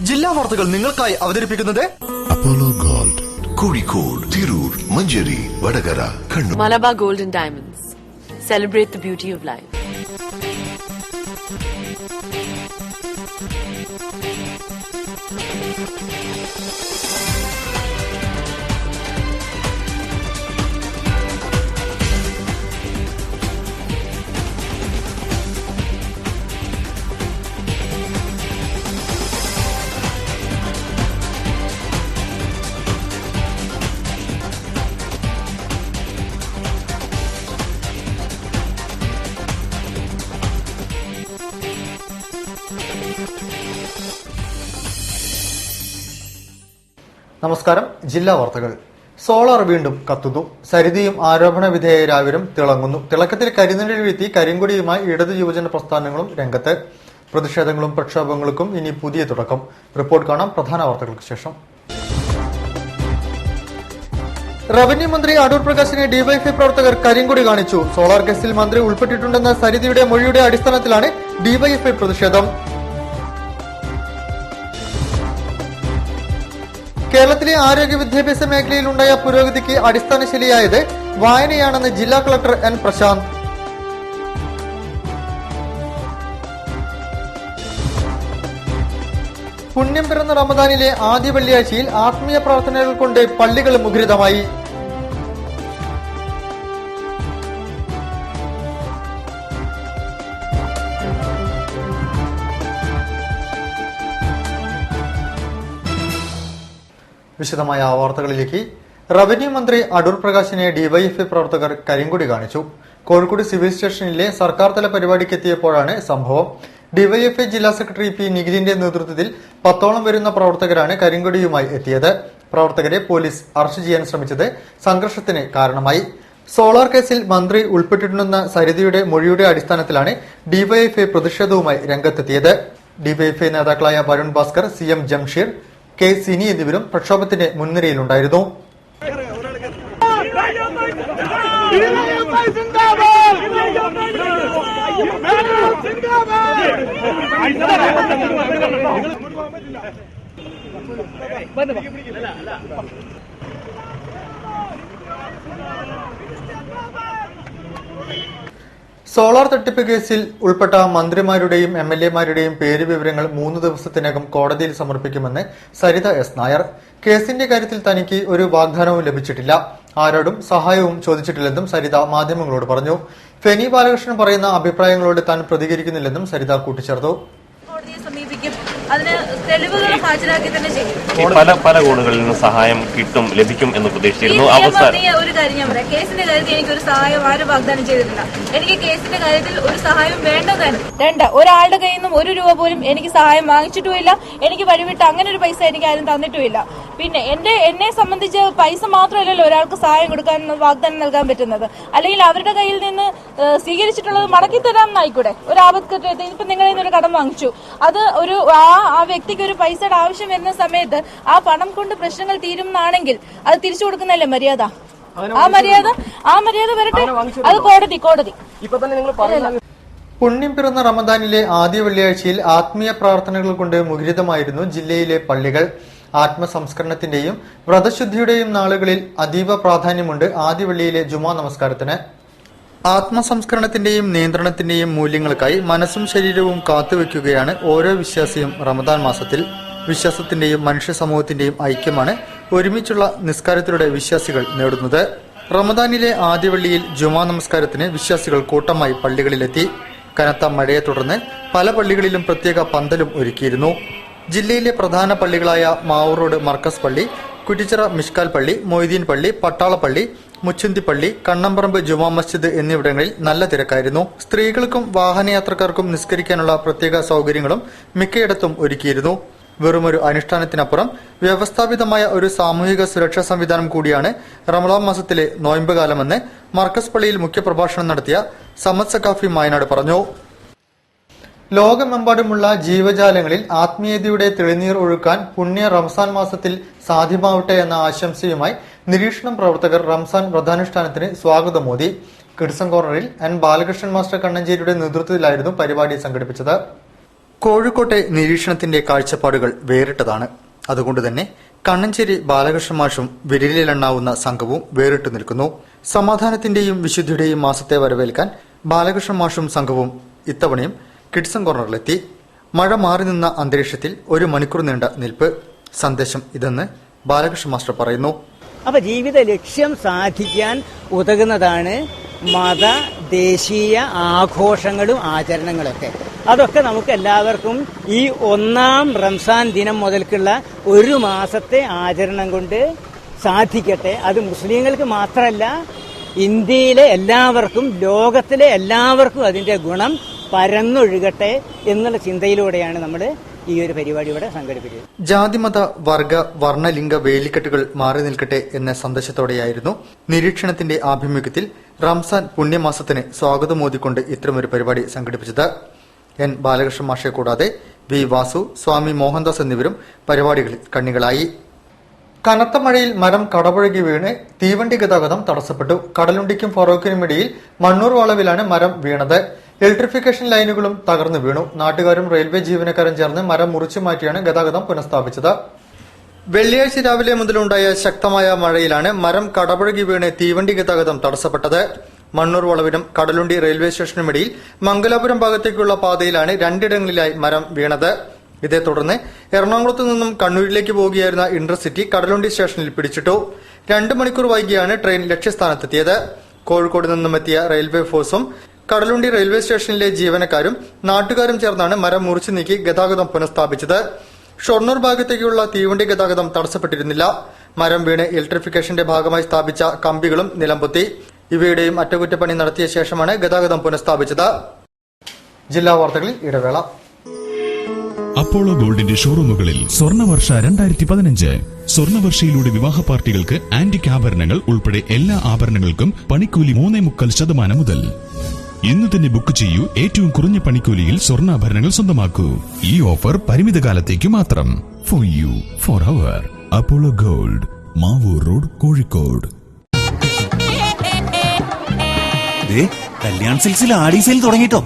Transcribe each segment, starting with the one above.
ജില്ലാ വാർത്തകൾ നിങ്ങൾക്കായി അവതരിപ്പിക്കുന്നത് Apollo gold, Kozhikode, Tirur, Manjeri, Vadakara, Kannur. Malabar Gold and Diamonds. Celebrate the beauty of life. നമസ്കാരം. ജില്ലാ വാർത്തകൾ. സോളാർ വീണ്ടും കത്തുന്നു. സരിതയും ആരോപണ വിധേയരായവരും തിളങ്ങുന്നു. തിളക്കത്തിൽ കരിനിഴൽ വീഴ്ത്തി കരിങ്കൊടിയുമായി ഇടതു യുവജന പ്രസ്ഥാനങ്ങളും രംഗത്ത്. പ്രതിഷേധങ്ങളും പ്രക്ഷോഭങ്ങൾക്കും ഇനി പുതിയ തുടക്കം. റിപ്പോർട്ട് കാണാം പ്രധാന വാർത്തകൾക്ക് ശേഷം. റവന്യൂ മന്ത്രി അടൂർ പ്രകാശിനെ ഡിവൈഎഫ്ഐ പ്രവർത്തകർ കരിങ്കൊടി കാണിച്ചു. സോളാർ കേസിൽ മന്ത്രി ഉൾപ്പെട്ടിട്ടുണ്ടെന്ന സരിതയുടെ മൊഴിയുടെ അടിസ്ഥാനത്തിലാണ് ഡിവൈഎഫ്ഐ പ്രതിഷേധം. കേരളത്തിലെ ആരോഗ്യ വിദ്യാഭ്യാസ മേഖലയിൽ ഉണ്ടായ പുരോഗതിക്ക് അടിസ്ഥാനശിലയായത് വായനയാണെന്ന് ജില്ലാ കളക്ടർ എൻ പ്രശാന്ത്. പുണ്യം പിറന്ന റമദാനിലെ ആദ്യ വെള്ളിയാഴ്ചയിൽ ആത്മീയ പ്രാർത്ഥനകൾ കൊണ്ട് പള്ളികൾ മുഖരിതമായി. വിശദമായ വാർത്തകളിലേക്ക്. റവന്യൂ മന്ത്രി അടൂർ പ്രകാശിനെ ഡിവൈഎഫ്ഐ പ്രവർത്തകർ കരിങ്കൊടി കാണിച്ചു. കോഴിക്കോട് സിവിൽ സ്റ്റേഷനിലെ സർക്കാർ തല പരിപാടിക്കെത്തിയപ്പോഴാണ് സംഭവം. ഡിവൈഎഫ്ഐ ജില്ലാ സെക്രട്ടറി പി നിഖിലിന്റെ നേതൃത്വത്തിൽ 10ഓളം വരുന്ന പ്രവർത്തകരാണ് കരിങ്കൊടിയുമായി എത്തിയത്. പ്രവർത്തകരെ പോലീസ് അറസ്റ്റ് ചെയ്യാൻ ശ്രമിച്ചത് സംഘർഷത്തിന് കാരണമായി. സോളാർ കേസിൽ മന്ത്രി ഉൾപ്പെട്ടിട്ടുണ്ടെന്ന സരിതയുടെ മൊഴിയുടെ അടിസ്ഥാനത്തിലാണ് ഡിവൈഎഫ്ഐ പ്രതിഷേധവുമായി രംഗത്തെത്തിയത്. ഡിവൈഎഫ്ഐ നേതാക്കളായ വരുൺ ഭാസ്കർ, CM ജംഷീർ, കെ സിനി എന്നിവരും പ്രക്ഷോഭത്തിന്റെ മുൻനിരയിലുണ്ടായിരുന്നു. സോളാർ തട്ടിപ്പ് കേസിൽ ഉൾപ്പെട്ട മന്ത്രിമാരുടെയും MLA-മാരുടെയും പേര് വിവരങ്ങൾ 3 ദിവസത്തിനകം കോടതിയിൽ സമർപ്പിക്കുമെന്ന് സരിത എസ് നായർ. കേസിന്റെ കാര്യത്തിൽ തനിക്ക് ഒരു വാഗ്ദാനവും ലഭിച്ചിട്ടില്ല, ആരോടും സഹായവും ചോദിച്ചിട്ടില്ലെന്നും സരിത മാധ്യമങ്ങളോട് പറഞ്ഞു. ഫെനി ബാലകൃഷ്ണൻ പറയുന്ന അഭിപ്രായങ്ങളോട് താൻ പ്രതികരിക്കുന്നില്ലെന്നും സരിത കൂട്ടിച്ചേർത്തു. അതിന് തെളിവുകൾ ഹാജരാക്കി തന്നെ ചെയ്യും. പല കോണുകളിൽ നിന്ന് സഹായം കിട്ടും, ലഭിക്കും എന്ന് പ്രതീക്ഷിച്ചിരുന്നു. ഒരു കാര്യം ഞാൻ പറയാം, കേസിന്റെ കാര്യത്തിൽ എനിക്ക് ഒരു സഹായം ആരും വാഗ്ദാനം ചെയ്തിട്ടില്ല. എനിക്ക് കേസിന്റെ കാര്യത്തിൽ ഒരു സഹായം വേണ്ട. ഒരാളുടെ കയ്യിൽ നിന്നും 1 രൂപ പോലും എനിക്ക് സഹായം വാങ്ങിച്ചിട്ടുമില്ല. എനിക്ക് വഴിവിട്ട് അങ്ങനെ ഒരു പൈസ എനിക്ക് ആരും തന്നിട്ടുമില്ല. പിന്നെ എന്നെ സംബന്ധിച്ച് പൈസ മാത്രമല്ലല്ലോ ഒരാൾക്ക് സഹായം കൊടുക്കാൻ വാഗ്ദാനം നൽകാൻ പറ്റുന്നത്. അല്ലെങ്കിൽ അവരുടെ കയ്യിൽ നിന്ന് സ്വീകരിച്ചിട്ടുള്ളത് മടക്കി തരാമെന്നായിക്കൂടെ. ഒരു ആപത്ഘട്ടത്തിൽ ഇപ്പൊ നിങ്ങളിൽ നിന്നൊരു കടം വാങ്ങിച്ചു, അത് ആ വ്യക്തിക്ക് ഒരു പൈസയുടെ ആവശ്യം വരുന്ന സമയത്ത് ആ പണം കൊണ്ട് പ്രശ്നങ്ങൾ തീരുമെന്നാണെങ്കിൽ അത് തിരിച്ചു കൊടുക്കുന്നതല്ലേ മര്യാദ. ആ മര്യാദ വരട്ടെ, അത് കോടതി. പുണ്യം പിറന്ന റമദാനിലെ ആദ്യ വെള്ളിയാഴ്ചയിൽ ആത്മീയ പ്രാർത്ഥനകൾ കൊണ്ട് മുഖരിതമായിരുന്നു ജില്ലയിലെ പള്ളികൾ. ആത്മസംസ്കരണത്തിന്റെയും വ്രതശുദ്ധിയുടെയും നാളുകളിൽ അതീവ പ്രാധാന്യമുണ്ട് ആദ്യ വെള്ളിയിലെ ജുമാ നമസ്കാരത്തിന്. ആത്മസംസ്കരണത്തിന്റെയും നിയന്ത്രണത്തിന്റെയും മൂല്യങ്ങൾക്കായി മനസ്സും ശരീരവും കാത്തുവെക്കുകയാണ് ഓരോ വിശ്വാസിയും റമദാൻ മാസത്തിൽ. വിശ്വാസത്തിന്റെയും മനുഷ്യ സമൂഹത്തിന്റെയും ഐക്യമാണ് ഒരുമിച്ചുള്ള നിസ്കാരത്തിലൂടെ വിശ്വാസികൾ നേടുന്നത്. റമദാനിലെ ആദ്യ വെള്ളിയിൽ ജുമാ നമസ്കാരത്തിന് വിശ്വാസികൾ കൂട്ടമായി പള്ളികളിലെത്തി. കനത്ത മഴയെ തുടർന്ന് പല പള്ളികളിലും പ്രത്യേക പന്തലും ഒരുക്കിയിരുന്നു. ജില്ലയിലെ പ്രധാന പള്ളികളായ മാവൂർ റോഡ് മർക്കസ് പള്ളി, കുറ്റിച്ചിറ മിഷ്കാൽ പള്ളി, മൊയ്തീൻ പള്ളി, പട്ടാളപ്പള്ളി, മുച്ചുന്തിപ്പള്ളി, കണ്ണമ്പറമ്പ് ജുമാ മസ്ജിദ് എന്നിവിടങ്ങളിൽ നല്ല തിരക്കായിരുന്നു. സ്ത്രീകൾക്കും വാഹനയാത്രക്കാർക്കും നിസ്കരിക്കാനുള്ള പ്രത്യേക സൗകര്യങ്ങളും മിക്കയിടത്തും ഒരുക്കിയിരുന്നു. വെറുമൊരു അനുഷ്ഠാനത്തിനപ്പുറം വ്യവസ്ഥാപിതമായ ഒരു സാമൂഹിക സുരക്ഷാ സംവിധാനം കൂടിയാണ് റമളാൻ മാസത്തിലെ നോയമ്പ് കാലമെന്ന് മർക്കസ് പള്ളിയിൽ മുഖ്യപ്രഭാഷണം നടത്തിയ സമദ് സഖാഫി മായനാട് പറഞ്ഞു. ലോകമെമ്പാടുമുള്ള ജീവജാലങ്ങളിൽ ആത്മീയതയുടെ തെളിനീർ ഒഴുക്കാൻ പുണ്യ റംസാൻ മാസത്തിൽ സാധ്യമാവട്ടെ എന്ന ആശംസയുമായി നിരീക്ഷണം പ്രവർത്തകർ റംസാൻ വ്രതാനുഷ്ഠാനത്തിന് സ്വാഗതമോദി. കിഡ്സൺ കോർണറിൽ N ബാലകൃഷ്ണൻ മാസ്റ്റർ കണ്ണഞ്ചേരിയുടെ നേതൃത്വത്തിലായിരുന്നു പരിപാടി സംഘടിപ്പിച്ചത്. കോഴിക്കോട്ടെ നിരീക്ഷണത്തിന്റെ കാഴ്ചപ്പാടുകൾ വേറിട്ടതാണ്. അതുകൊണ്ട് തന്നെ കണ്ണഞ്ചേരി ബാലകൃഷ്ണ മാഷും വിരലിലെണ്ണാവുന്ന സംഘവും വേറിട്ടു നിൽക്കുന്നു. സമാധാനത്തിന്റെയും വിശുദ്ധിയുടെയും മാസത്തെ വരവേൽക്കാൻ ബാലകൃഷ്ണ മാഷും സംഘവും ഇത്തവണയും കിഡ്സൺ കോർണറിലെത്തി. മഴ മാറി നിന്ന അന്തരീക്ഷത്തിൽ 1 മണിക്കൂർ നീണ്ട നിൽപ്പ്. സന്ദേശം ഇതെന്ന് ബാലകൃഷ്ണ മാസ്റ്റർ പറയുന്നു. അപ്പൊ ജീവിത ലക്ഷ്യം സാധിക്കാൻ ഉതകുന്നതാണ് മത ദേശീയ ആഘോഷങ്ങളും ആചരണങ്ങളൊക്കെ. അതൊക്കെ നമുക്ക് എല്ലാവർക്കും ഈ 1-ാം റംസാൻ ദിനം മുതൽക്കുള്ള 1 മാസത്തെ ആചരണം കൊണ്ട് സാധിക്കട്ടെ. അത് മുസ്ലിങ്ങൾക്ക് മാത്രമല്ല, ഇന്ത്യയിലെ എല്ലാവർക്കും, ലോകത്തിലെ എല്ലാവർക്കും അതിന്റെ ഗുണം പരന്നൊഴുകട്ടെ എന്നുള്ള ചിന്തയിലൂടെയാണ് നമ്മൾ ഈ ഒരു പരിപാടി ഇവിടെ സംഘടിപ്പിച്ചത്. ജാതിമത വർഗ വർണ്ണലിംഗ വേലിക്കെട്ടുകൾ മാറി നിൽക്കട്ടെ എന്ന സന്ദേശത്തോടെയായിരുന്നു നിരീക്ഷണത്തിന്റെ ആഭിമുഖ്യത്തിൽ റംസാൻ പുണ്യമാസത്തിന് സ്വാഗതമോദിക്കൊണ്ട് ഇത്തരമൊരു പരിപാടി സംഘടിപ്പിച്ചത്. എൻ ബാലകൃഷ്ണ മാഷെ കൂടാതെ വി വാസു, സ്വാമി മോഹൻദാസ് എന്നിവരും പരിപാടികളിൽ കണ്ണികളായി. കനത്ത മഴയിൽ മരം കടപുഴകി വീണ് തീവണ്ടി ഗതാഗതം തടസ്സപ്പെട്ടു. കടലുണ്ടിക്കും ഫറോക്കിനുമിടയിൽ മണ്ണൂർ വളവിലാണ് മരം വീണത്. ഇലക്ട്രിഫിക്കേഷൻ ലൈനുകളും തകർന്നു വീണു. നാട്ടുകാരും റെയിൽവേ ജീവനക്കാരും ചേർന്ന് മരം മുറിച്ചു മാറ്റിയാണ് ഗതാഗതം പുനഃസ്ഥാപിച്ചത്. വെള്ളിയാഴ്ച രാവിലെ മുതലുണ്ടായ ശക്തമായ മഴയിലാണ് മരം കടപുഴകി വീണ് തീവണ്ടി ഗതാഗതം തടസ്സപ്പെട്ടത്. മണ്ണൂർ വളവിനും കടലുണ്ടി റെയിൽവേ സ്റ്റേഷനുമിടയിൽ മംഗലാപുരം ഭാഗത്തേക്കുള്ള പാതയിലാണ് 2 ഇടങ്ങളിലായി മരം വീണത്. ഇതേ തുടർന്ന് എറണാകുളത്തു നിന്നും കണ്ണൂരിലേക്ക് പോവുകയായിരുന്ന ഇന്റർസിറ്റി കടലുണ്ടി സ്റ്റേഷനിൽ പിടിച്ചിട്ടു. 2 മണിക്കൂർ വൈകിയാണ് ട്രെയിൻ ലക്ഷ്യസ്ഥാനത്തെത്തിയത്. കോഴിക്കോട് നിന്നും എത്തിയ റെയിൽവേ ഫോഴ്സും കടലുണ്ടി റെയിൽവേ സ്റ്റേഷനിലെ ജീവനക്കാരും നാട്ടുകാരും ചേർന്നാണ് മരം മുറിച്ചു നീക്കി ഗതാഗതം പുനഃസ്ഥാപിച്ചത്. ഷൊർണൂർ ഭാഗത്തേക്കുള്ള തീവണ്ടി ഗതാഗതം തടസ്സപ്പെട്ടിരുന്നില്ല. മരം വീണ് ഇലക്ട്രിഫിക്കേഷന്റെ ഭാഗമായി സ്ഥാപിച്ച കമ്പികളും നിലംപൊത്തി. ഇവയുടെയും അറ്റകുറ്റപ്പണി നടത്തിയ ശേഷമാണ് ഗതാഗതം പുനഃസ്ഥാപിച്ചത്. ജില്ലാ വാർത്തകളിൽ ഇടവേള. അപ്പോളോ ഗോൾഡിന്റെ ഷോറൂമുകളിൽ സ്വർണ്ണവർഷ 2015. സ്വർണ്ണവർഷയിലൂടെ വിവാഹ പാർട്ടികൾക്ക് ആന്റിക് ആഭരണങ്ങൾ ഉൾപ്പെടെ എല്ലാ ആഭരണങ്ങൾക്കും പണിക്കൂലി 3.25% മുതൽ. ഇന്ന് തന്നെ ബുക്ക് ചെയ്യൂ. ഏറ്റവും കുറഞ്ഞ പണിക്കൂലിയിൽ സ്വർണ്ണാഭരണങ്ങൾ സ്വന്തമാക്കൂ. ഈ ഓഫർ പരിമിത കാലത്തേക്ക് മാത്രം. For you, forever. Apollo gold, Mavoor road, Kozhikode. Kalyan സിൽക്സിൽ ആടി സെയിൽ തുടങ്ങിട്ടോ.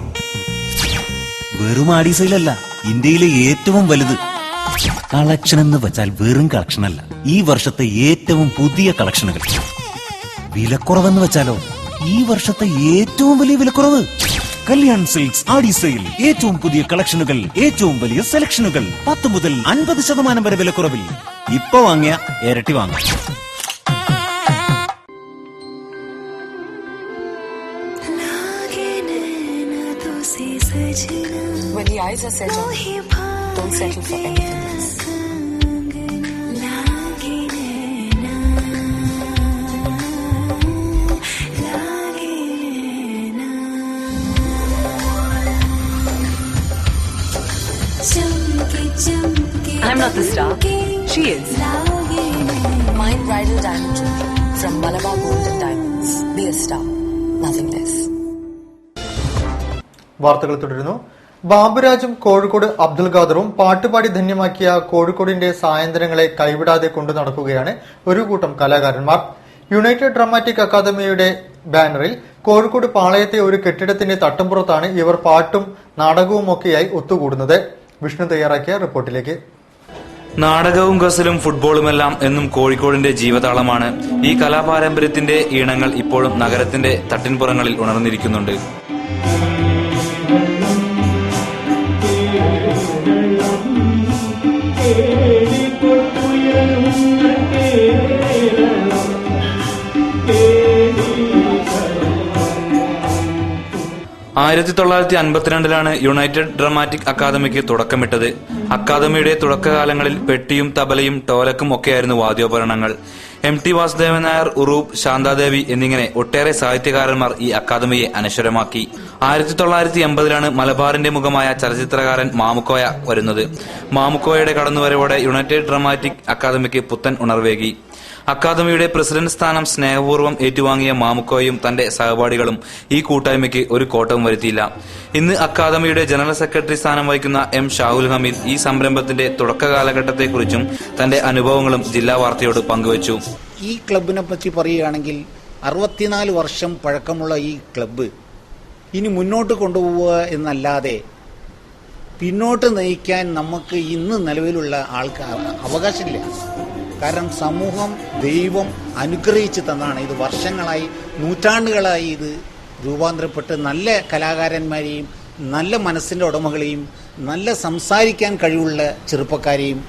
വെറും ആടി സെയിലല്ല, ഇന്ത്യയിലെ ഏറ്റവും വലുത്. കളക്ഷൻ എന്ന് വെച്ചാൽ വെറും കളക്ഷൻ അല്ല, ഈ വർഷത്തെ ഏറ്റവും പുതിയ കളക്ഷനുകൾ. വിലക്കുറവെന്ന് വെച്ചാലോ, ഈ വർഷത്തെ ഏറ്റവും വലിയ വിലക്കുറവ്. കല്യാൺ സിൽക്സ് ആടി സെയിൽ. ഏറ്റവും പുതിയ കളക്ഷനുകൾ, ഏറ്റവും വലിയ സെലക്ഷനുകൾ. 10 മുതൽ 50% വരെ വിലക്കുറവിൽ. ഇപ്പൊ വാങ്ങിയ ഇരട്ടി വാങ്ങാം. When the eyes are set on you, don't settle for anything else. I'm not the star. She is. Mine bridal diamond jewelry from Malabar Gold and Diamonds. Be a star, nothing less. വാർത്തകൾ തുടരുന്നു. ബാബുരാജും കോഴിക്കോട് അബ്ദുൽ ഖാദറും പാട്ടുപാടി ധന്യമാക്കിയ കോഴിക്കോടിന്റെ സായന്തനങ്ങളെ കൈവിടാതെ കൊണ്ടു നടക്കുകയാണ് ഒരു കൂട്ടം കലാകാരന്മാർ. യുണൈറ്റഡ് ഡ്രാമാറ്റിക് അക്കാദമിയുടെ ബാനറിൽ കോഴിക്കോട് പാളയത്തെ ഒരു കെട്ടിടത്തിന്റെ തട്ടുംപുറത്താണ് ഇവർ പാട്ടും നാടകവുമൊക്കെയായി ഒത്തുകൂടുന്നത്. വിഷ്ണു തയ്യാറാക്കിയ റിപ്പോർട്ടിലേക്ക്. നാടകവും ഗസലും ഫുട്ബോളുമെല്ലാം എന്നും കോഴിക്കോടിന്റെ ജീവതാളമാണ്. ഈ കലാപാരമ്പര്യത്തിന്റെ ഈണങ്ങൾ ഇപ്പോഴും നഗരത്തിന്റെ തട്ടിൻപുറങ്ങളിൽ ഉണർന്നിരിക്കുന്നുണ്ട്. ആയിരത്തി 1952 യുണൈറ്റഡ് ഡ്രാമാറ്റിക് അക്കാദമിക്ക് തുടക്കമിട്ടത്. അക്കാദമിയുടെ തുടക്കകാലങ്ങളിൽ പെട്ടിയും തബലയും ടോലക്കും ഒക്കെയായിരുന്നു വാദ്യോപകരണങ്ങൾ. MT വാസുദേവൻ നായർ, ഉറൂബ്, ശാന്താദേവി എന്നിങ്ങനെ ഒട്ടേറെ സാഹിത്യകാരന്മാർ ഈ അക്കാദമിയെ അനശ്വരമാക്കി. 1980 മലബാറിന്റെ മുഖമായ ചലച്ചിത്രകാരൻ മാമുക്കോയ വരുന്നത്. മാമുക്കോയയുടെ കടന്നുവരവോടെ യുണൈറ്റഡ് ഡ്രാമാറ്റിക് അക്കാദമിക്ക് പുത്തൻ ഉണർവേകി. അക്കാദമിയുടെ പ്രസിഡന്റ് സ്ഥാനം സ്നേഹപൂർവ്വം ഏറ്റുവാങ്ങിയ മാമുക്കോയും തന്റെ സഹപാഠികളും ഈ കൂട്ടായ്മയ്ക്ക് ഒരു കോട്ടവും വരുത്തിയില്ല. ഇന്ന് അക്കാദമിയുടെ ജനറൽ സെക്രട്ടറി സ്ഥാനം വഹിക്കുന്ന M. ഷാഹുൽ ഹമീദ് ഈ സംരംഭത്തിന്റെ തുടക്ക കാലഘട്ടത്തെക്കുറിച്ചും തന്റെ അനുഭവങ്ങളും ജില്ലാ വാർത്തയോട് പങ്കുവച്ചു. ഈ ക്ലബിനെ പറ്റി പറയുകയാണെങ്കിൽ 64 വർഷം പഴക്കമുള്ള ഈ ക്ലബ്ബ് ഇനി മുന്നോട്ട് കൊണ്ടുപോവുക എന്നല്ലാതെ പിന്നോട്ട് നയിക്കാൻ നമുക്ക് ഇന്ന് നിലവിലുള്ള ആൾക്കാർ അവകാശമില്ല. കാരണം സമൂഹം, ദൈവം അനുഗ്രഹിച്ച് തന്നാണ് ഇത്. വർഷങ്ങളായി, നൂറ്റാണ്ടുകളായി ഇത് രൂപാന്തരപ്പെട്ട് നല്ല കലാകാരന്മാരെയും നല്ല മനസ്സിൻ്റെ ഉടമകളെയും നല്ല സംസാരിക്കാൻ കഴിവുള്ള ചെറുപ്പക്കാരെയും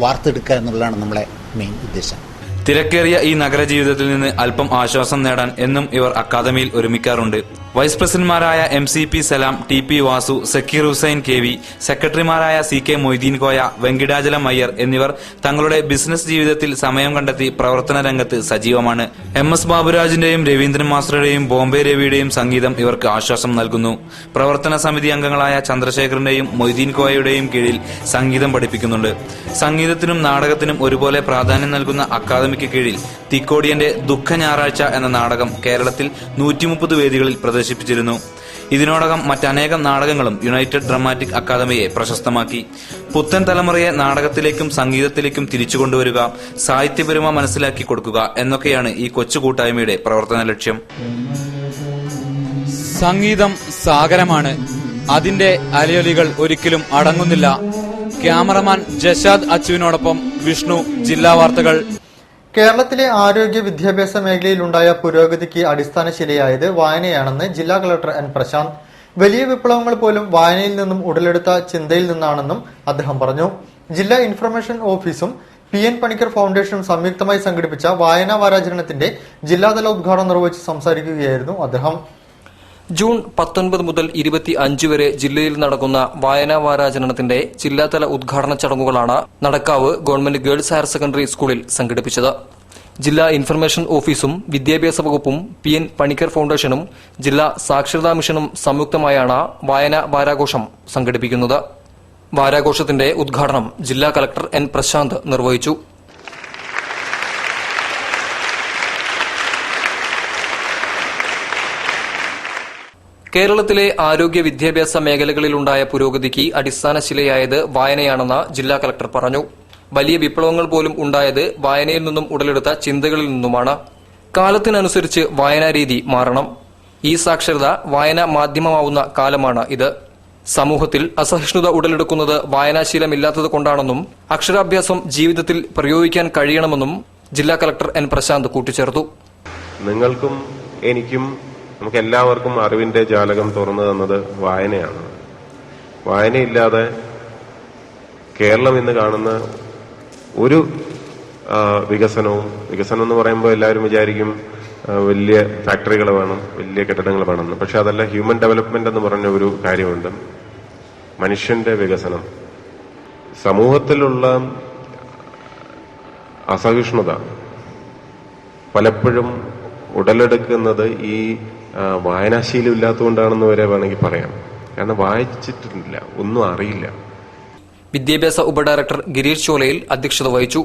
വാർത്തെടുക്കുക എന്നുള്ളതാണ് നമ്മളെ മെയിൻ ഉദ്ദേശം. തിരക്കേറിയ ഈ നഗരജീവിതത്തിൽ നിന്ന് അല്പം ആശ്വാസം നേടാൻ എന്നും ഇവർ അക്കാദമിയിൽ ഒരുമിക്കാറുണ്ട്. വൈസ് പ്രസിഡന്റുമാരായ MCP സലാം, TP വാസു, സക്കീർ ഹുസൈൻ KV, സെക്രട്ടറിമാരായ CK മൊയ്തീൻ കോയ, വെങ്കിടാചലം അയ്യർ എന്നിവർ തങ്ങളുടെ ബിസിനസ് ജീവിതത്തിൽ സമയം കണ്ടെത്തി പ്രവർത്തന രംഗത്ത് സജീവമാണ്. MS ബാബുരാജിന്റെയും രവീന്ദ്രൻ മാസ്റ്ററുടെയും ബോംബെ രവിയുടെയും സംഗീതം ഇവർക്ക് ആശ്വാസം നൽകുന്നു. പ്രവർത്തന സമിതി അംഗങ്ങളായ ചന്ദ്രശേഖരന്റെയും മൊയ്തീൻ കോയയുടെയും കീഴിൽ സംഗീതം പഠിപ്പിക്കുന്നുണ്ട്. സംഗീതത്തിനും നാടകത്തിനും ഒരുപോലെ പ്രാധാന്യം നൽകുന്ന അക്കാദമിക്ക് കീഴിൽ തിക്കോടിയന്റെ ദുഃഖ ഞായറാഴ്ച എന്ന നാടകം കേരളത്തിൽ 130 വേദികളിൽ പ്രദർശിപ്പിച്ചിരുന്നു. ഇതിനോടകം മറ്റനേകം നാടകങ്ങളും യുണൈറ്റഡ് ഡ്രമാറ്റിക് അക്കാദമിയെ പ്രശസ്തമാക്കി. പുത്തൻ തലമുറയെ നാടകത്തിലേക്കും സംഗീതത്തിലേക്കും തിരിച്ചുകൊണ്ടുവരിക, സാഹിത്യപെരുമ മനസ്സിലാക്കി കൊടുക്കുക എന്നൊക്കെയാണ് ഈ കൊച്ചു കൂട്ടായ്മയുടെ പ്രവർത്തന ലക്ഷ്യം. സംഗീതം സാഗരമാണ്. അതിന്റെ അലയൊലികൾ ഒരിക്കലും അടങ്ങുന്നില്ല. ക്യാമറമാൻ ജഷാദ് അച്ചുവിനോടൊപ്പം വിഷ്ണു, ജില്ലാ വാർത്തകൾ. കേരളത്തിലെ ആരോഗ്യ വിദ്യാഭ്യാസ മേഖലയിലുണ്ടായ പുരോഗതിക്ക് അടിസ്ഥാനശിലയായത് വായനയാണെന്ന് ജില്ലാ കളക്ടർ N. പ്രശാന്ത്. വലിയ വിപ്ലവങ്ങൾ പോലും വായനയിൽ നിന്നും ഉടലെടുത്ത ചിന്തയിൽ നിന്നാണെന്നും അദ്ദേഹം പറഞ്ഞു. ജില്ലാ ഇൻഫർമേഷൻ ഓഫീസും PN പണിക്കർ ഫൗണ്ടേഷനും സംയുക്തമായി സംഘടിപ്പിച്ച വായനാ വാരാചരണത്തിന്റെ ജില്ലാതല ഉദ്ഘാടനം നിർവഹിച്ച് സംസാരിക്കുകയായിരുന്നു അദ്ദേഹം. ജൂൺ 19 മുതൽ 25 വരെ ജില്ലയിൽ നടക്കുന്ന വായനാ വാരാചരണത്തിന്റെ ജില്ലാതല ഉദ്ഘാടന ചടങ്ങുകളാണ് Nadakkavu government girls higher secondary സ്കൂളിൽ സംഘടിപ്പിച്ചത്. ജില്ലാ ഇൻഫർമേഷൻ ഓഫീസും വിദ്യാഭ്യാസ വകുപ്പും PN പണിക്കർ ഫൗണ്ടേഷനും ജില്ലാ സാക്ഷരതാ മിഷനും സംയുക്തമായാണ് വായനാ വാരാഘോഷം സംഘടിപ്പിക്കുന്നത്. വാരാഘോഷത്തിന്റെ ഉദ്ഘാടനം ജില്ലാ കളക്ടർ N. പ്രശാന്ത് നിർവഹിച്ചു. കേരളത്തിലെ ആരോഗ്യ വിദ്യാഭ്യാസ മേഖലകളിലുണ്ടായ പുരോഗതിക്ക് അടിസ്ഥാനശിലയായത് വായനയാണെന്ന് ജില്ലാ കളക്ടർ പറഞ്ഞു. വലിയ വിപ്ലവങ്ങൾ പോലും ഉണ്ടായത് വായനയിൽ നിന്നും ഉടലെടുത്ത ചിന്തകളിൽ നിന്നുമാണ്. കാലത്തിനനുസരിച്ച് വായനാരീതി മാറണം. ഈ സാക്ഷരത വായന മാധ്യമമാവുന്ന കാലമാണ് ഇത്. സമൂഹത്തിൽ അസഹിഷ്ണുത ഉടലെടുക്കുന്നത് വായനാശീലമില്ലാത്തത് കൊണ്ടാണെന്നും അക്ഷരാഭ്യാസം ജീവിതത്തിൽ പ്രയോഗിക്കാൻ കഴിയണമെന്നും ജില്ലാ കളക്ടർ N. പ്രശാന്ത് കൂട്ടിച്ചേർത്തു. നിങ്ങൾക്കും എനിക്കും നമുക്ക് എല്ലാവർക്കും അറിവിന്റെ ജാലകം തുറന്നു തന്നത് വായനയാണ്. വായനയില്ലാതെ കേരളം ഇന്ന് കാണുന്ന ഒരു വികസനം എന്ന് പറയുമ്പോൾ എല്ലാവരും വിചാരിക്കും വലിയ ഫാക്ടറികൾ വേണം, വലിയ കെട്ടിടങ്ങൾ വേണമെന്ന്. പക്ഷെ അതല്ല, ഹ്യൂമൻ ഡെവലപ്മെന്റ് എന്ന് പറഞ്ഞ ഒരു കാര്യമുണ്ട്. മനുഷ്യന്റെ വികസനം. സമൂഹത്തിലുള്ള അസഹിഷ്ണുത പലപ്പോഴും ഉടലെടുക്കുന്നത് ഈ വായനാശീലം ഇല്ലാത്തതുകൊണ്ടാണെന്ന് വരെ വേണമെങ്കിൽ പറയാം. കാരണം വായിച്ചിട്ടില്ല, ഒന്നും അറിയില്ല. വിദ്യാഭ്യാസ ഉപഡയറക്ടർ ഗിരീഷ് ചോലയിൽ അധ്യക്ഷത വഹിച്ചു.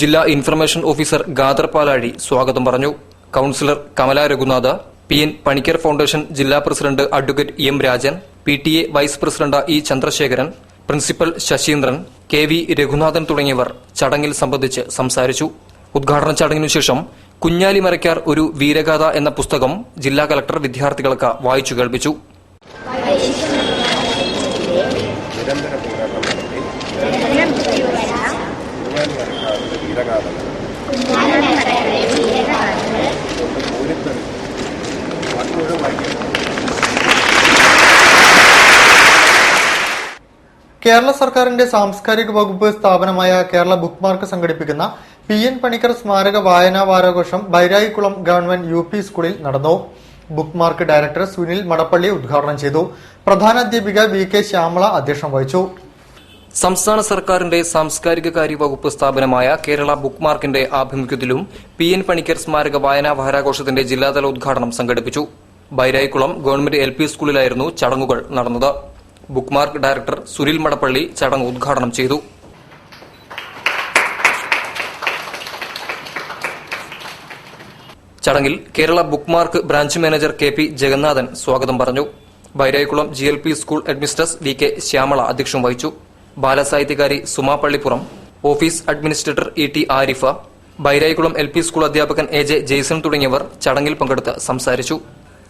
ജില്ലാ ഇൻഫർമേഷൻ ഓഫീസർ ഗാദർ പാലാഴി സ്വാഗതം പറഞ്ഞു. Councillor Kamala Raghunath, PN Panicker foundation ജില്ലാ president advocate M. Rajan, PTA vice president E. Chandrasekharan, principal Sasheendran, KV Raghunathan തുടങ്ങിയവർ ചടങ്ങിൽ സംബന്ധിച്ച് സംസാരിച്ചു. ഉദ്ഘാടന ചടങ്ങിനുശേഷം കുഞ്ഞാലി മരക്കാർ ഒരു വീരഗാഥ എന്ന പുസ്തകം ജില്ലാ കളക്ടർ വിദ്യാർത്ഥികൾക്ക് വായിച്ചു കേൾപ്പിച്ചു. കേരള സർക്കാരിന്റെ സാംസ്കാരിക വകുപ്പ് സ്ഥാപനമായ കേരള ബുക്ക് മാർക്ക് സംഘടിപ്പിക്കുന്ന PN പണിക്കർ സ്മാരക വായനാ വാരാഘോഷം ബൈരായിക്കുളം ഗവൺമെന്റ് UP സ്കൂളിൽ നടന്നു. Book mark director Sunil Madappally ഉദ്ഘാടനം ചെയ്തു. പ്രധാനാധ്യാപിക VK ശ്യാമള അധ്യക്ഷം വഹിച്ചു. സംസ്ഥാന സർക്കാരിന്റെ സാംസ്കാരിക കാര്യ വകുപ്പ് സ്ഥാപനമായ കേരള ബുക്ക് മാർക്കിന്റെ ആഭിമുഖ്യത്തിലും PN പണിക്കർ സ്മാരക വായനാ വാരാഘോഷത്തിന്റെ ജില്ലാതല ഉദ്ഘാടനം സംഘടിപ്പിച്ചു. ബൈരായിക്കുളം ഗവൺമെന്റ് LP സ്കൂളിലായിരുന്നു ചടങ്ങുകൾ നടന്നത്. Book mark director Sunil Madappally ചടങ്ങ് ഉദ്ഘാടനം ചെയ്തു. ചടങ്ങിൽ Kerala book mark branch manager KP Jagannathan സ്വാഗതം പറഞ്ഞു. Bairayikkulam GLP school administrator VK Shyamala അധ്യക്ഷം വഹിച്ചു. ബാലസാഹിത്യകാരി Suma Pallippuram, office administrator ET Arifa, Bairayikkulam LP school അധ്യാപകൻ AJ ജെയ്സൺ തുടങ്ങിയവർ ചടങ്ങിൽ പങ്കെടുത്ത് സംസാരിച്ചു.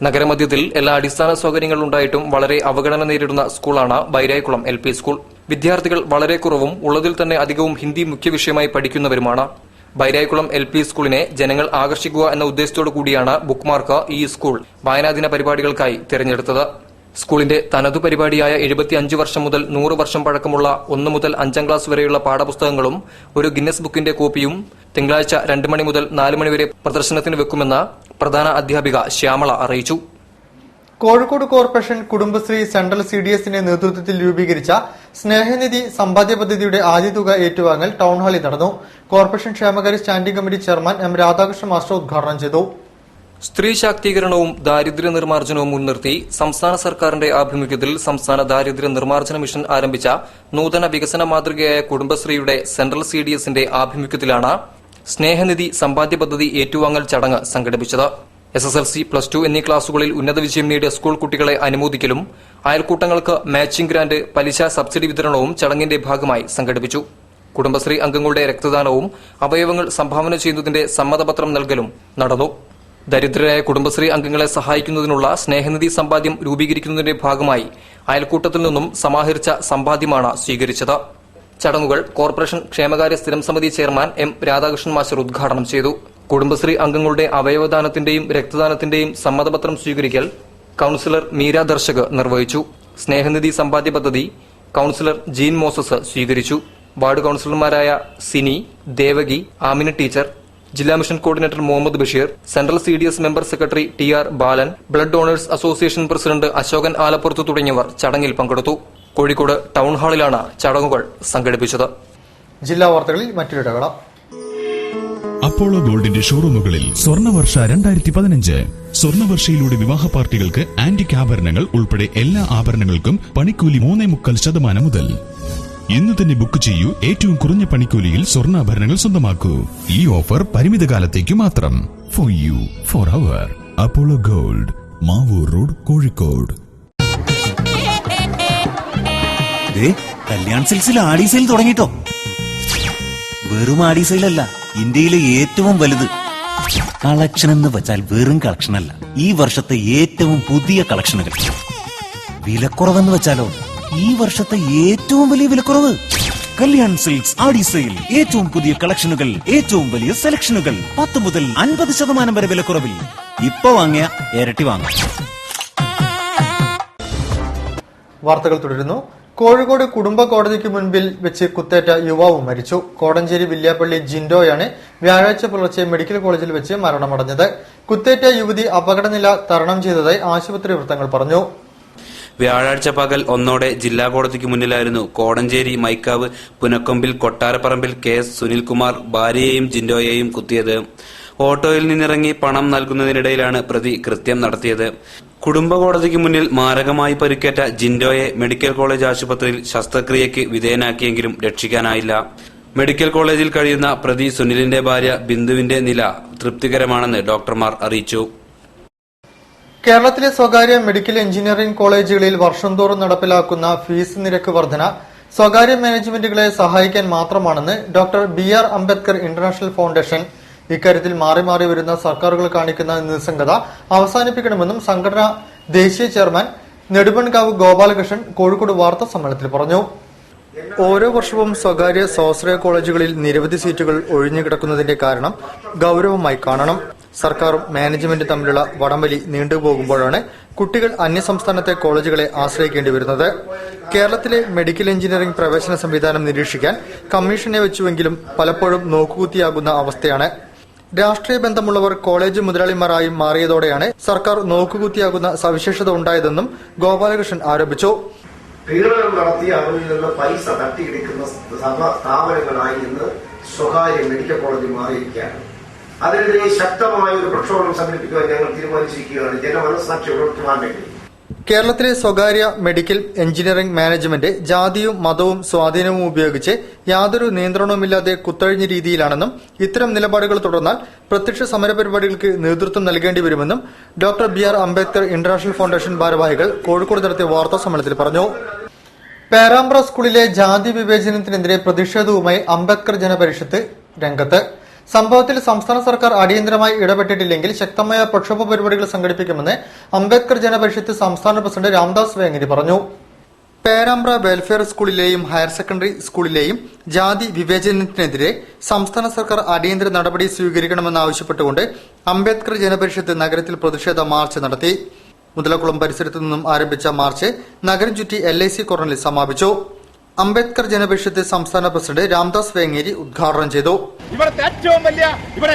നഗരമധ്യത്തിൽ എല്ലാ അടിസ്ഥാന സൌകര്യങ്ങളുണ്ടായിട്ടും വളരെ അവഗണന നേരിടുന്ന സ്കൂളാണ് ബൈരായിക്കുളം LP സ്കൂൾ. വിദ്യാർത്ഥികൾ വളരെ കുറവും ഉള്ളതിൽ തന്നെ അധികവും ഹിന്ദി മുഖ്യ വിഷയമായി പഠിക്കുന്നവരുമാണ്. ബൈരായിക്കുളം LP സ്കൂളിനെ ജനങ്ങൾ ആകർഷിക്കുക എന്ന ഉദ്ദേശത്തോടു കൂടിയാണ് ബുക്ക്മാർക്ക് ഈ സ്കൂൾ വായനാദിന പരിപാടികൾക്കായി തിരഞ്ഞെടുത്തത്. സ്കൂളിന്റെ തനതു പരിപാടിയായ 75 വർഷം മുതൽ 100 വർഷം പഴക്കമുള്ള 1 മുതൽ 5ാം ക്ലാസ് വരെയുള്ള പാഠപുസ്തകങ്ങളും ഒരു ഗിന്നസ് ബുക്കിന്റെ കോപ്പിയും തിങ്കളാഴ്ച 2 മണി മുതൽ 4 മണി വരെ പ്രദർശനത്തിന് വെക്കുമെന്ന് പ്രധാന അധ്യാപിക ശ്യാമള അറിയിച്ചു. കോഴിക്കോട് കോർപ്പറേഷൻ കുടുംബശ്രീ സെൻട്രൽ CDSന്റെ നേതൃത്വത്തിൽ രൂപീകരിച്ച സ്നേഹനിധി സമ്പാദ്യ പദ്ധതിയുടെ ആദ്യ തുക ഏറ്റുവാങ്ങൽ ടൌൺഹാളിൽ നടന്നു. കോർപ്പറേഷൻ ക്ഷേമകാര്യ standing committee chairman M. Radhakrishnan master ഉദ്ഘാടനം ചെയ്തു. സ്ത്രീ ശാക്തീകരണവും ദാരിദ്ര്യ നിർമ്മാർജ്ജനവും മുൻനിർത്തി സംസ്ഥാന സർക്കാരിന്റെ ആഭിമുഖ്യത്തിൽ സംസ്ഥാന ദാരിദ്ര്യ നിർമ്മാർജ്ജന മിഷൻ ആരംഭിച്ച നൂതന വികസന മാതൃകയായ കുടുംബശ്രീയുടെ സെൻട്രൽ CDSന്റെ ആഭിമുഖ്യത്തിലാണ് സ്നേഹനിധി സമ്പാദ്യ പദ്ധതി ഏറ്റുവാങ്ങൽ ചടങ്ങ് സംഘടിപ്പിച്ചത്. SSLC, +2 എന്നീ ക്ലാസുകളിൽ ഉന്നത വിജയം നേടിയ സ്കൂൾ കുട്ടികളെ അനുമോദിക്കലും അയൽക്കൂട്ടങ്ങൾക്ക് മാച്ചിംഗ് ഗ്രാന്റ്, പലിശ സബ്സിഡി വിതരണവും ചടങ്ങിന്റെ ഭാഗമായി സംഘടിപ്പിച്ചു. കുടുംബശ്രീ അംഗങ്ങളുടെ രക്തദാനവും അവയവങ്ങൾ സംഭാവന ചെയ്യുന്നതിന്റെ സമ്മതപത്രം നൽകലും നടന്നു. ദരിദ്രരായ കുടുംബശ്രീ അംഗങ്ങളെ സഹായിക്കുന്നതിനുള്ള സ്നേഹനിധി സമ്പാദ്യം രൂപീകരിക്കുന്നതിന്റെ ഭാഗമായി അയൽക്കൂട്ടത്തിൽ നിന്നും സമാഹരിച്ച സമ്പാദ്യമാണ് സ്വീകരിച്ചത്. ചടങ്ങുകൾ കോർപ്പറേഷൻ ക്ഷേമകാര്യ സ്ഥിരം സമിതി ചെയർമാൻ M. രാധാകൃഷ്ണൻ മാസ്റ്റർ ഉദ്ഘാടനം ചെയ്തു. കുടുംബശ്രീ അംഗങ്ങളുടെ അവയവദാനത്തിന്റെയും രക്തദാനത്തിന്റെയും സമ്മതപത്രം സ്വീകരിക്കൽ കൌൺസിലർ മീര ദർശക് നിർവഹിച്ചു. സ്നേഹനിധി സമ്പാദ്യ പദ്ധതി കൌൺസിലർ ജീൻ മോസസ് സ്വീകരിച്ചു. വാർഡ് കൌൺസിലർമാരായ സിനി, ദേവകി, ആമിന ടീച്ചർ, ജില്ലാ mission coordinator Muhammad Basheer, central CDS member secretary TR Balan, blood donors association president Ashokan Alappurath തുടങ്ങിയവർ ചടങ്ങിൽ പങ്കെടുത്തു. കോഴിക്കോട് ടൌൺ ഹാളിലാണ് ചടങ്ങുകൾ സംഘടിപ്പിച്ചത്. ജില്ലാ വാർത്തകളിൽ മറ്റൊരിടവേള. അപ്പോളോ ഗോൾഡിന്റെ ഷോറൂമുകളിൽ സ്വർണ്ണവർഷ 2015. സ്വർണ്ണവർഷയിലൂടെ വിവാഹ പാർട്ടികൾക്ക് ആന്റിക് ആഭരണങ്ങൾ ഉൾപ്പെടെ എല്ലാ ആഭരണങ്ങൾക്കും പണിക്കൂലി 3.25% മുതൽ. ഇന്ന് തന്നെ ബുക്ക് ചെയ്യൂ. ഏറ്റവും കുറഞ്ഞ പണിക്കൂലിയിൽ സ്വർണ്ണാഭരണങ്ങൾ സ്വന്തമാക്കൂ. ഈ ഓഫർ പരിമിത കാലത്തേക്ക് മാത്രം. For you, forever. Apollo gold, Mavoor road, Kozhikode. Kalyan സിൽക്സിൽ ആടി സെയിൽ തുടങ്ങിട്ടോ. വെറും ആടി സെയിലല്ല, ഇന്ത്യയിലെ ഏറ്റവും വലുത്. കളക്ഷൻ എന്ന് വെച്ചാൽ വെറും കളക്ഷൻ അല്ല, ഈ വർഷത്തെ ഏറ്റവും പുതിയ കളക്ഷനുകൾ. വിലക്കുറവെന്ന് വെച്ചാലോ, ഈ വർഷത്തെ ഏറ്റവും വലിയ വിലക്കുറവ്. കല്യാൺ സിൽക്സ് ആടി സെയിൽ. ഏറ്റവും പുതിയ കളക്ഷനുകൾ, ഏറ്റവും വലിയ സെലക്ഷനുകൾ. 10 മുതൽ 50% വരെ വിലക്കുറവിൽ. ഇപ്പൊ വാങ്ങിയ ഇരട്ടി വാങ്ങാം. വാർത്തകൾ തുടരുന്നു. കോഴിക്കോട് കുടുംബ കോടതിക്ക് മുൻപിൽ വെച്ച് കുത്തേറ്റ യുവാവ് മരിച്ചു. കോടഞ്ചേരി വില്യാപ്പള്ളി ജിൻഡോയാണ് വ്യാഴാഴ്ച പുലർച്ചെ മെഡിക്കൽ കോളേജിൽ വെച്ച് മരണമടഞ്ഞത്. കുത്തേറ്റ യുവതി അപകടനില തരണം ചെയ്തതായി ആശുപത്രി വൃത്തങ്ങൾ പറഞ്ഞു. വ്യാഴാഴ്ച പകൽ 1 ജില്ലാ കോടതിക്ക് മുന്നിലായിരുന്നു കോടഞ്ചേരി മൈക്കാവ് പുനക്കൊമ്പിൽ കൊട്ടാരപ്പറമ്പിൽ KS സുനിൽകുമാർ ഭാര്യയെയും ജിൻഡോയെയും കുത്തിയത്. ഓട്ടോയിൽ നിന്നിറങ്ങി പണം നൽകുന്നതിനിടയിലാണ് പ്രതി കൃത്യം നടത്തിയത്. കുടുംബ കോടതിക്ക് മുന്നിൽ മാരകമായി പരിക്കേറ്റ ജിൻഡോയെ മെഡിക്കൽ കോളേജ് ആശുപത്രിയിൽ ശസ്ത്രക്രിയയ്ക്ക് വിധേയനാക്കിയെങ്കിലും രക്ഷിക്കാനായില്ല. മെഡിക്കൽ കോളേജിൽ കഴിയുന്ന പ്രതി സുനിലിന്റെ ഭാര്യ ബിന്ദുവിന്റെ നില തൃപ്തികരമാണെന്ന് ഡോക്ടർമാർ അറിയിച്ചു. കേരളത്തിലെ സ്വകാര്യ മെഡിക്കൽ എഞ്ചിനീയറിംഗ് കോളേജുകളിൽ വർഷം തോറും നടപ്പിലാക്കുന്ന ഫീസ് നിരക്ക് വർധന സ്വകാര്യ മാനേജ്മെന്റുകളെ സഹായിക്കാൻ മാത്രമാണെന്ന് doctor BR Ambedkar international foundation. ഇക്കാര്യത്തിൽ മാറി മാറി വരുന്ന സർക്കാരുകൾ കാണിക്കുന്ന നിസ്സംഗത അവസാനിപ്പിക്കണമെന്നും സംഘടന ദേശീയ ചെയർമാൻ നെടുമൺകാവ് ഗോപാലകൃഷ്ണൻ കോഴിക്കോട് വാർത്താ സമ്മേളനത്തിൽ പറഞ്ഞു. ഓരോ വർഷവും സ്വകാര്യ സ്വാശ്രയ കോളേജുകളിൽ നിരവധി സീറ്റുകൾ ഒഴിഞ്ഞുകിടക്കുന്നതിന്റെ കാരണം ഗൌരവമായി കാണണം. സർക്കാരും മാനേജ്മെന്റും തമ്മിലുള്ള വടംവലി നീണ്ടുപോകുമ്പോഴാണ് കുട്ടികൾ അന്യസംസ്ഥാനത്തെ കോളേജുകളെ ആശ്രയിക്കേണ്ടി വരുന്നത്. കേരളത്തിലെ മെഡിക്കൽ എഞ്ചിനീയറിംഗ് പ്രവേശന സംവിധാനം നിരീക്ഷിക്കാൻ കമ്മീഷനെ വെച്ചുവെങ്കിലും പലപ്പോഴും നോക്കുകുത്തിയാകുന്ന അവസ്ഥയാണ്. രാഷ്ട്രീയ ബന്ധമുള്ളവർ കോളേജ് മുതലാളിമാരായി മാറിയതോടെയാണ് സർക്കാർ നോക്കുകുത്തിയാകുന്ന സവിശേഷത ഉണ്ടായതെന്നും ഗോപാലകൃഷ്ണൻ ആരോപിച്ചു. പീഡനം നടത്തി അവരിൽ നിന്ന് പൈസ തട്ടിയെടുക്കുന്ന സ്ഥാപനങ്ങളായി ഇന്ന് സ്വകാര്യ മെഡിക്കൽ കോളേജ് മാറിയിരിക്കുകയാണ്. അതിനെതിരെ ശക്തമായ ഒരു പ്രക്ഷോഭം സംഘടിപ്പിക്കുവാൻ ഞങ്ങൾ തീരുമാനിച്ചിരിക്കുകയാണ്, ജനമനസ്സാക്ഷി ഉണർത്തുവാൻ വേണ്ടി. കേരളത്തിലെ സ്വകാര്യ മെഡിക്കൽ എഞ്ചിനീയറിംഗ് മാനേജ്മെന്റ് ജാതിയും മതവും സ്വാധീനവും ഉപയോഗിച്ച് യാതൊരു നിയന്ത്രണവുമില്ലാതെ കുത്തഴിഞ്ഞ രീതിയിലാണെന്നും ഇത്തരം നിലപാടുകൾ തുടർന്നാൽ പ്രത്യക്ഷ സമരപരിപാടികൾക്ക് നേതൃത്വം നൽകേണ്ടി വരുമെന്നും doctor BR Ambedkar international foundation ഭാരവാഹികൾ കോഴിക്കോട് നടത്തിയ വാർത്താ സമ്മേളനത്തിൽ പറഞ്ഞു. പേരാമ്പ്ര സ്കൂളിലെ ജാതി വിവേചനത്തിനെതിരെ പ്രതിഷേധവുമായി അംബേദ്കർ ജനപരിഷത്ത് രംഗത്ത്. സംഭവത്തിൽ സംസ്ഥാന സർക്കാർ അടിയന്തരമായി ഇടപെട്ടിട്ടില്ലെങ്കിൽ ശക്തമായ പ്രക്ഷോഭ പരിപാടികൾ സംഘടിപ്പിക്കുമെന്ന് അംബേദ്കർ ജനപരിഷത്ത് സംസ്ഥാന പ്രസിഡന്റ് രാംദാസ് വേങ്ങേരി പറഞ്ഞു. പേരാമ്പ്ര വെൽഫെയർ സ്കൂളിലെയും ഹയർ സെക്കൻഡറി സ്കൂളിലെയും ജാതി വിവേചനത്തിനെതിരെ സംസ്ഥാന സർക്കാർ അടിയന്തര നടപടി സ്വീകരിക്കണമെന്നാവശ്യപ്പെട്ടുകൊണ്ട് അംബേദ്കർ ജനപരിഷത്ത് നഗരത്തിൽ പ്രതിഷേധ മാർച്ച് നടത്തി. മുതലക്കുളം പരിസരത്തു നിന്നും ആരംഭിച്ച മാർച്ച് നഗരം ചുറ്റി LIC കോർണറിൽ സമാപിച്ചു. അംബേദ്കർ ജനപരിഷത്ത് സംസ്ഥാന പ്രസിഡന്റ് രാംദാസ് വേങ്ങേരി ഉദ്ഘാടനം ചെയ്തു. ഇവിടെ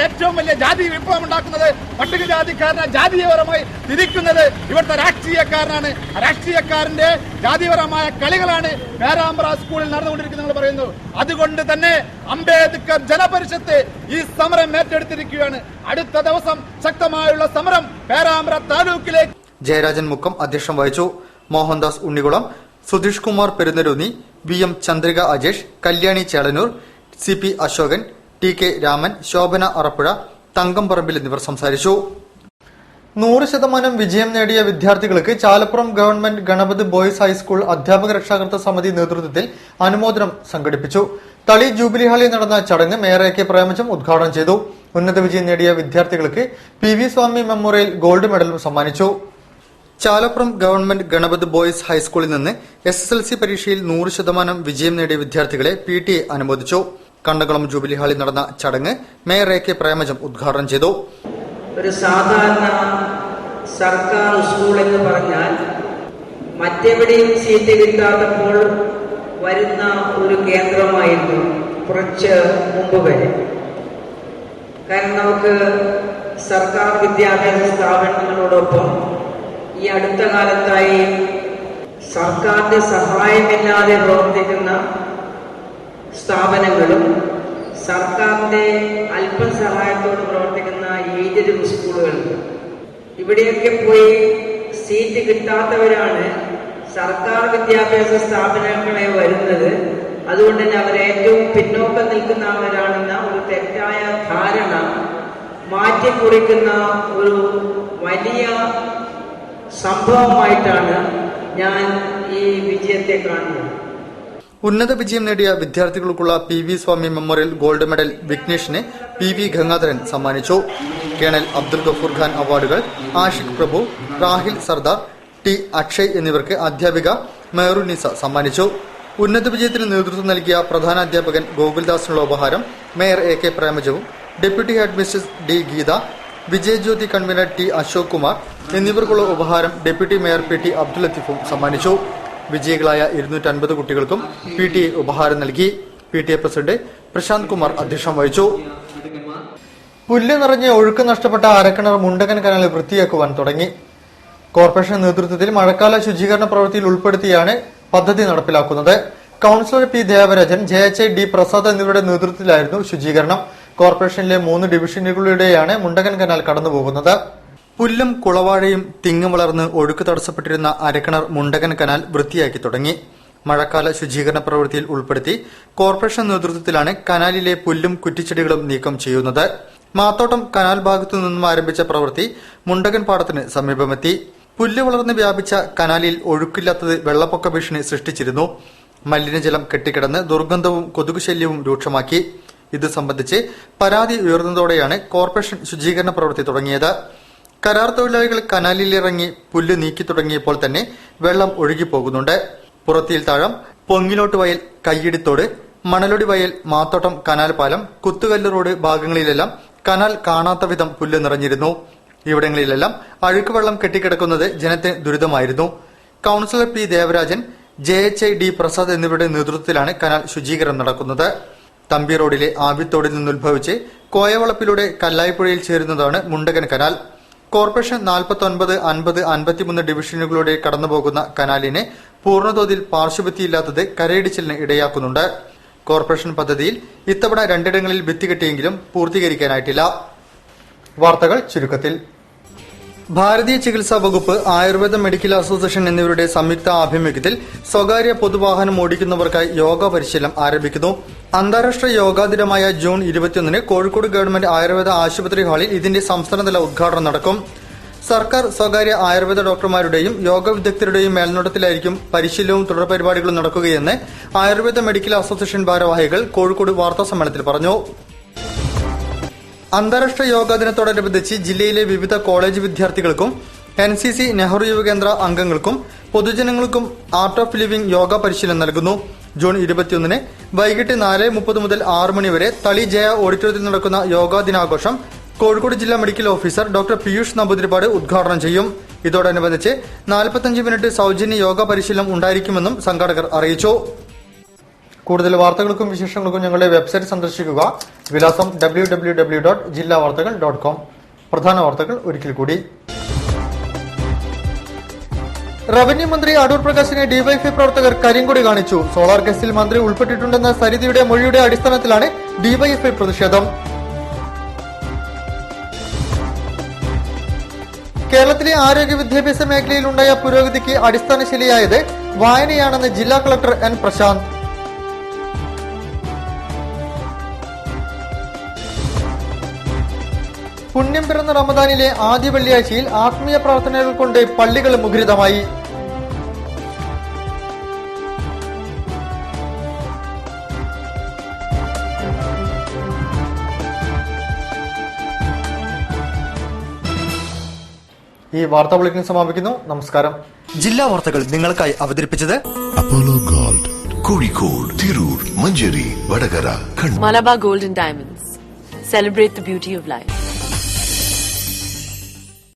ഏറ്റവും വലിയ ജാതി വിപ്ലവം ഉണ്ടാക്കുന്നത് പട്ടികജാതിക്കാരനെ ജാതീയപരമായി തിരിക്കുന്നത് ഇവിടുത്തെ രാഷ്ട്രീയക്കാരനാണ്. രാഷ്ട്രീയക്കാരന്റെ ജാതിപരമായ കളികളാണ് പേരാമ്പ്ര സ്കൂളിൽ നടന്നുകൊണ്ടിരിക്കുന്നത് പറയുന്നു. അതുകൊണ്ട് തന്നെ അംബേദ്കർ ജനപരിഷത്ത് ഈ സമരം ഏറ്റെടുത്തിരിക്കുകയാണ്. അടുത്ത ദിവസം ശക്തമായുള്ള സമരം പേരാമ്പ്ര താലൂക്കിലേക്ക്. ജയരാജൻ മുക്കം അധ്യക്ഷം വഹിച്ചു. Mohandas Unnikulam, Sudheesh Kumar പെരുന്നരൂന്നി, VM Chandrika Ajesh, Kalyani Chelannur, CP Ashokan, TK Raman, Shobhana Arappuzha, തങ്കംപറമ്പിൽ എന്നിവർ സംസാരിച്ചു. 100% വിജയം നേടിയ വിദ്യാർത്ഥികൾക്ക് Chalappuram government Ganapathy boys high school അധ്യാപക രക്ഷാകർതൃ സമിതി നേതൃത്വത്തിൽ അനുമോദനം സംഘടിപ്പിച്ചു. തളി ജൂബിലി ഹാളിൽ നടന്ന ചടങ്ങ് മേയർ AK പ്രേമചന്ദ് ഉദ്ഘാടനം ചെയ്തു. ഉന്നത വിജയം നേടിയ വിദ്യാർത്ഥികൾക്ക് PV സ്വാമി മെമ്മോറിയൽ ഗോൾഡ് മെഡലും സമ്മാനിച്ചു. ചാലപ്പുറം ഗവൺമെന്റ് ഗണപതി ബോയ്സ് ഹൈസ്കൂളിൽ നിന്ന് SSLC പരീക്ഷയിൽ 100% വിജയം നേടിയ വിദ്യാർത്ഥികളെ PTA അനുമോദിച്ചു. കണ്ടകുളം ജൂബിലി ഹാളിൽ നടന്ന ചടങ്ങ് മേയർ AK പ്രേമചന്ദ് ഉദ്ഘാടനം ചെയ്തു. ഒരു സാധാരണ സർക്കാർ സ്കൂൾ എന്ന് പറഞ്ഞാൽ മറ്റെവിടെയും സീറ്റ് കിട്ടാത്തപ്പോൾ വരുന്ന ഒരു കേന്ദ്രമായിരുന്നു കുറച്ച് മുമ്പ് വരെ. കാരണം നമുക്ക് സർക്കാർ വിദ്യാഭ്യാസ സ്ഥാപനങ്ങളോടൊപ്പം ഈ അടുത്ത കാലത്തായി സർക്കാരിന്റെ സഹായമില്ലാതെ പ്രവർത്തിക്കുന്ന സ്ഥാപനങ്ങളും സർക്കാരിന്റെ അല്പം സഹായത്തോട് പ്രവർത്തിക്കുന്ന എയ്ഡഡ് സ്കൂളുകളുണ്ട്. ഇവിടെയൊക്കെ പോയി സീറ്റ് കിട്ടാത്തവരാണ് സർക്കാർ വിദ്യാഭ്യാസ സ്ഥാപനങ്ങളെ വരുന്നത്. അതുകൊണ്ട് തന്നെ അവർ ഏറ്റവും പിന്നോക്കം നിൽക്കുന്നവരാണെന്ന ഒരു തെറ്റായ ധാരണ മാറ്റിക്കുറിക്കുന്ന ഒരു വലിയ സംഭവമായിട്ടാണ് ഞാൻ ഈ വിജയത്തെ കാണുന്നത്. ഉന്നത വിജയം നേടിയ വിദ്യാർത്ഥികൾക്കുള്ള PV Swami memorial gold medal വിഘ്നേഷിന് PV ഗംഗാധരൻ സമ്മാനിച്ചു. കേണൽ അബ്ദുൽ ഗഫൂർ ഖാൻ അവാർഡുകൾ ആഷിഖ് പ്രഭു, രാഹിൽ സർദാർ, T അക്ഷയ് എന്നിവർക്ക് അധ്യാപിക മെഹറുനിസ സമ്മാനിച്ചു. ഉന്നത വിജയത്തിന് നേതൃത്വം നൽകിയ പ്രധാനാധ്യാപകൻ ഗോകുൽദാസിനുള്ള ഉപഹാരം മേയർ AK പ്രേമചവും deputy headmistress D Geetha, Vijayajyothi convener T Ashok Kumar എന്നിവർക്കുള്ള ഉപഹാരം ഡെപ്യൂട്ടി മേയർ PT അബ്ദുൽ ലത്തീഫും സമ്മാനിച്ചു. വിജയികളായ 250 കുട്ടികൾക്കും PTA ഉപഹാരം നൽകി. PTA പ്രസിഡന്റ് പ്രശാന്ത് കുമാർ അധ്യക്ഷം വഹിച്ചു. പുല്ല് നിറഞ്ഞ് ഒഴുക്ക് നഷ്ടപ്പെട്ട അരക്കിണർ മുണ്ടകൻ കനാൽ വൃത്തിയാക്കുവാൻ തുടങ്ങി. കോർപ്പറേഷൻ നേതൃത്വത്തിൽ മഴക്കാല ശുചീകരണ പ്രവൃത്തിയിൽ ഉൾപ്പെടുത്തിയാണ് പദ്ധതി നടപ്പിലാക്കുന്നത്. Councillor P Devarajan, JHI D Prasad എന്നിവരുടെ നേതൃത്വത്തിലായിരുന്നു ശുചീകരണം. കോർപ്പറേഷനിലെ 3 ഡിവിഷനുകളിലൂടെയാണ് മുണ്ടകൻ കനാൽ കടന്നുപോകുന്നത്. പുല്ലും കുളവാഴയും തിങ്ങ് വളർന്ന് ഒഴുക്ക് തടസ്സപ്പെട്ടിരുന്ന അരക്കിണർ മുണ്ടകൻ കനാൽ വൃത്തിയാക്കി തുടങ്ങി. മഴക്കാല ശുചീകരണ പ്രവൃത്തിയിൽ ഉൾപ്പെടുത്തി കോർപ്പറേഷൻ നേതൃത്വത്തിലാണ് കനാലിലെ പുല്ലും കുറ്റിച്ചെടികളും നീക്കം ചെയ്യുന്നത്. മാത്തോട്ടം കനാൽ ഭാഗത്തു നിന്നും ആരംഭിച്ച പ്രവൃത്തി മുണ്ടകൻ പാടത്തിന് സമീപമെത്തി. പുല്ല് വളർന്ന് വ്യാപിച്ച കനാലിൽ ഒഴുക്കില്ലാത്തത് വെള്ളപ്പൊക്ക ഭീഷണി സൃഷ്ടിച്ചിരുന്നു. മലിനജലം കെട്ടിക്കിടന്ന് ദുർഗന്ധവും കൊതുകുശല്യവും രൂക്ഷമാക്കി. ഇത് സംബന്ധിച്ച് പരാതി ഉയർന്നതോടെയാണ് കോർപ്പറേഷൻ ശുചീകരണ പ്രവൃത്തി തുടങ്ങിയത്. കരാർ തൊഴിലാളികൾ കനാലിലിറങ്ങി പുല്ല് നീക്കി തുടങ്ങിയപ്പോൾ തന്നെ വെള്ളം ഒഴുകിപ്പോകുന്നുണ്ട്. പുറത്തിയിൽ താഴം, പൊങ്ങിലോട്ട് വയൽ, കയ്യിടിത്തോട്, മണലൊടി വയൽ, മാത്തോട്ടം കനാൽ പാലം, കുത്തുകല്ല് റോഡ് ഭാഗങ്ങളിലെല്ലാം കനാൽ കാണാത്ത വിധം പുല്ല് നിറഞ്ഞിരുന്നു. ഇവിടങ്ങളിലെല്ലാം അഴുക്ക് വെള്ളം കെട്ടിക്കിടക്കുന്നത് ജനത്തിന് ദുരിതമായിരുന്നു. Councillor P Devarajan, JHI D Prasad എന്നിവരുടെ നേതൃത്വത്തിലാണ് കനാൽ ശുചീകരണം നടക്കുന്നത്. തമ്പി റോഡിലെ ആവിത്തോടിൽ നിന്നുത്ഭവിച്ച് കോയവളപ്പിലൂടെ കല്ലായിപ്പുഴയിൽ ചേരുന്നതാണ് മുണ്ടകൻ കനാൽ. കോർപ്പറേഷൻ 49, 50, 53 ഡിവിഷനുകളിലൂടെ കടന്നുപോകുന്ന കനാലിന് പൂർണ്ണതോതിൽ പാർശ്വഭിത്തിയില്ലാത്തത് കരയിടിച്ചിലിന് ഇടയാക്കുന്നുണ്ട്. കോർപ്പറേഷൻ പദ്ധതിയിൽ ഇത്തവണ 2 ഇടങ്ങളിൽ ഭിത്തി കെട്ടിയെങ്കിലും പൂർത്തീകരിക്കാനായിട്ടില്ല. വാർത്തകൾ ചുരുക്കത്തിൽ. ഭാരതീയ ചികിത്സാ വകുപ്പ്, ആയുർവേദ മെഡിക്കൽ അസോസിയേഷൻ എന്നിവരുടെ സംയുക്ത ആഭിമുഖ്യത്തിൽ സ്വകാര്യ പൊതുവാഹനം ഓടിക്കുന്നവർക്കായി യോഗ പരിശീലനം ആരംഭിക്കുന്നു. അന്താരാഷ്ട്ര യോഗാ ദിനമായ ജൂൺ 21 കോഴിക്കോട് ഗവൺമെന്റ് ആയുർവേദ ആശുപത്രി ഹാളിൽ ഇതിന്റെ സംസ്ഥാനതല ഉദ്ഘാടനം നടക്കും. സർക്കാർ സ്വകാര്യ ആയുർവേദ ഡോക്ടർമാരുടെയും യോഗ വിദഗ്ധരുടെയും മേൽനോട്ടത്തിലായിരിക്കും പരിശീലനവും തുടർപരിപാടികളും നടക്കുകയെന്ന് ആയുർവേദ മെഡിക്കൽ അസോസിയേഷൻ ഭാരവാഹികൾ കോഴിക്കോട് വാർത്താസമ്മേളനത്തിൽ പറഞ്ഞു. അന്താരാഷ്ട്ര യോഗാ ദിനത്തോടനുബന്ധിച്ച് ജില്ലയിലെ വിവിധ കോളേജ് വിദ്യാർത്ഥികൾക്കും NCC നെഹ്റു യുവകേന്ദ്ര അംഗങ്ങൾക്കും പൊതുജനങ്ങൾക്കും ആർട്ട് ഓഫ് ലിവിംഗ് യോഗ പരിശീലനം നൽകുന്നു. ജൂൺ 21 വൈകിട്ട് 4:30 മുതൽ 6 മണി വരെ തളി ജയ ഓഡിറ്റോറിയത്തിൽ നടക്കുന്ന യോഗാ ദിനാഘോഷം കോഴിക്കോട് ജില്ലാ medical officer doctor Piyush Namboothiripad ഉദ്ഘാടനം ചെയ്യും. ഇതോടനുബന്ധിച്ച് 45 മിനിറ്റ് സൗജന്യ യോഗ പരിശീലനം ഉണ്ടായിരിക്കുമെന്നും സംഘാടകർ അറിയിച്ചു. കൂടുതൽ വാർത്തകൾക്കും വിശേഷങ്ങൾക്കും ഞങ്ങളുടെ വെബ്സൈറ്റ് സന്ദർശിക്കുക. വിലാസം www.jillavartakal.com. പ്രധാന വാർത്തകൾ ഒരിക്കൽ കൂടി. റവന്യൂ മന്ത്രി അടൂർ പ്രകാശിനെ ഡിവൈഎഫ്ഐ പ്രവർത്തകർ കരിങ്കൊടി കാണിച്ചു. സോളാർ കേസിൽ മന്ത്രി ഉൾപ്പെട്ടിട്ടുണ്ടെന്ന സരിതയുടെ മൊഴിയുടെ അടിസ്ഥാനത്തിലാണ് ഡിവൈഎഫ്ഐ പ്രതിഷേധം. കേരളത്തിലെ ആരോഗ്യ വിദ്യാഭ്യാസ മേഖലയിൽ ഉണ്ടായ പുരോഗതിക്ക് അടിസ്ഥാനശിലയായത് വായനയാണെന്ന് ജില്ലാ കളക്ടർ N. പ്രശാന്ത്. പുണ്യം പിറന്ന റമദാനിലെ ആദ്യ വെള്ളിയാഴ്ചയിൽ ആത്മീയ പ്രാർത്ഥനകൾ കൊണ്ട് പള്ളികൾ മുഖരിതമായി. ഈ വാർത്താ ബുള്ളറ്റിൻ സമാപിക്കുന്നു. നമസ്കാരം. ജില്ലാ വാർത്തകൾ നിങ്ങൾക്കായി അവതരിപ്പിച്ചത് Apollo gold, Kozhikode, Tirur, Manjeri, Vadakara, Kannur. Malabar Gold and Diamonds. Celebrate the beauty of life.